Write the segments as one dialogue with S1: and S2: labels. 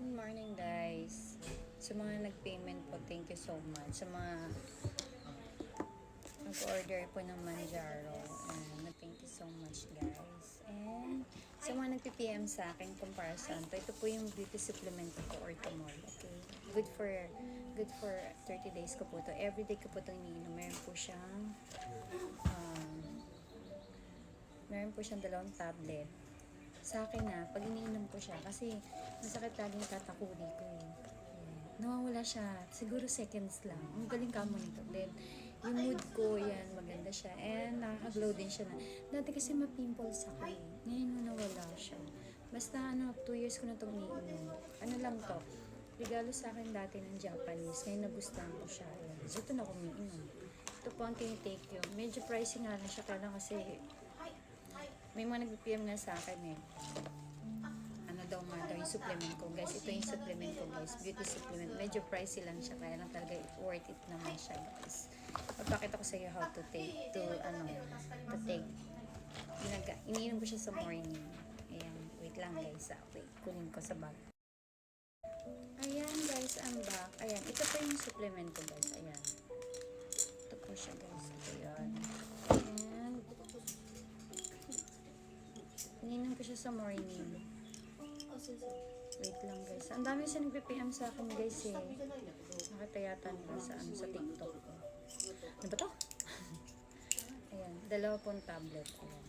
S1: Good morning guys. Sa mga nag-payment po, thank you so much. Sa mga nag-order po ng Manjaro, thank you so much guys. And sa mga nag-PM sa akin comparison, ito po yung beauty supplement ko or tomorrow. Okay? Good for 30 days ko po to. Every day ko po itong iniinom. Meron po siyang 2 tablet. Sa akin na, pag iniinom ko siya, kasi masakit laging tatakuli ko eh. Nawawala siya, siguro seconds lang. Ang galing ka mo nito. Then, yung mood ko, yan, maganda siya. And nakaka-glow din siya na. Dati kasi ma-pimples ako eh. Ngayon nawala siya. Basta 2 years ko na itong iniinom. Ano lang to, regalo sa akin dati ng Japanese. Ngayon nagustuhan ko siya. Yan. So, ito na akong iniinom. Ito po ang tinitake yun. Medyo pricey nga lang siya, kaya kasi may mga nag-PM nga sa akin eh. Ano daw nga daw yung supplement ko. Guys, ito yung supplement ko guys. Beauty supplement. Medyo pricey lang siya. Kaya lang talaga worth it naman siya guys. Magpakita ko sa iyo how to take. Iniinom ko siya sa morning. Ayan. Wait lang guys. Wait. Kunin ko sa bag. Ayan guys. I'm back. Ayan. Ito po yung supplement ko guys. Ayan. Ito po siya guys. Ito yan. Ininom ko siya sa morning. Wait lang guys. Ang dami siya nag-PM sa akin guys eh. Nakatayatan ko sa TikTok. Ano ba to? Ayan. 2 pong tablet. Ayan.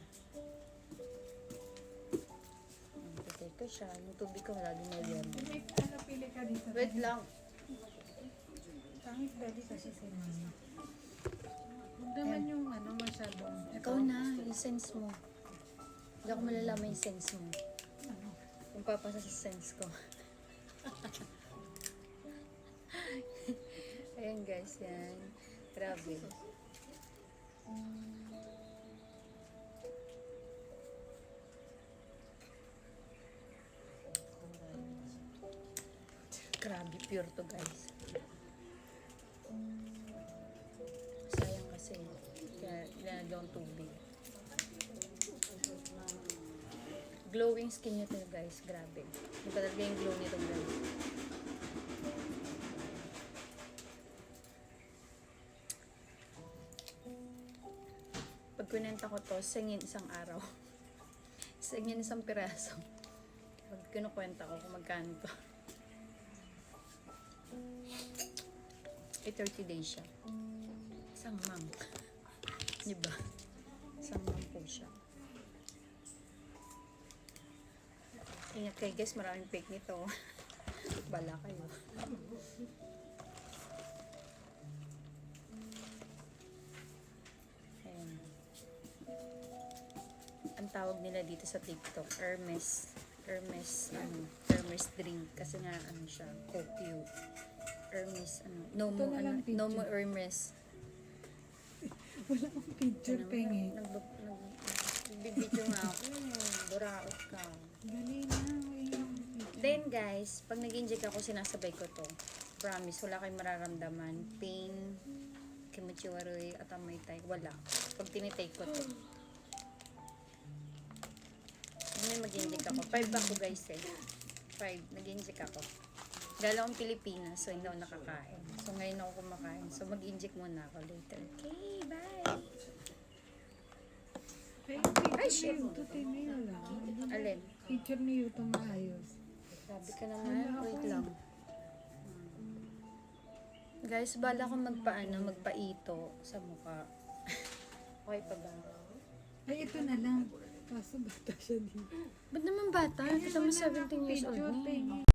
S1: Pitay ko siya. Yung tubig ko lagi na yan.
S2: Ano pili ka dito?
S1: Wait lang.
S2: Pangit dali kasi si mama. Huwag naman yung masyadong.
S1: Ikaw na. Yung sense mo. Hindi ako malalaman yung sense mo. Kung papasa sa sense ko. Ayan guys, yan. Grabe. Grabe, pure to guys. Sayang kasi. Kaya ilalagyan tubig. Glowing skin nito guys, grabe. Iba talaga yung glow nito guys. Pag kunenta ko to, singin isang araw. Singin isang piraso. Pag kinukwenta ko kung magkano to. 30 days siya. Isang month. Diba? Isang month po siya. Ingat kayo guys, maraming fake nito. Bala kayo. Ayan. Ang tawag nila dito sa TikTok, Hermes drink. Kasi nga, siya, Kokyu. Hermes, no mo Hermes.
S2: Wala akong picture, pengi.
S1: Nagbibidyo nga ako. Buraot ka.
S2: Dali na.
S1: Then guys, pag nag-inject ako, sinasabay ko to. Promise, wala kayong mararamdaman. Pain, kimichiwaroy, at amaytay. Wala. Pag tinitake ko to. May mag-inject ako. 5 ako guys eh. 5. Nag-inject ako. Dahil akong Pilipinas, so hindi ako nakakain. So ngayon ako kumakain. So mag-inject muna ako later. Okay, bye! Ay, shit! Alin?
S2: Picture niyo ito maayos.
S1: Sabi ka naman, wait lang. Guys, bala ko magpaito sa mukha. Okay pa ba?
S2: Ay, ito na lang. Kaso bata siya dito.
S1: Ba't naman bata? Ito mo 17 years old na.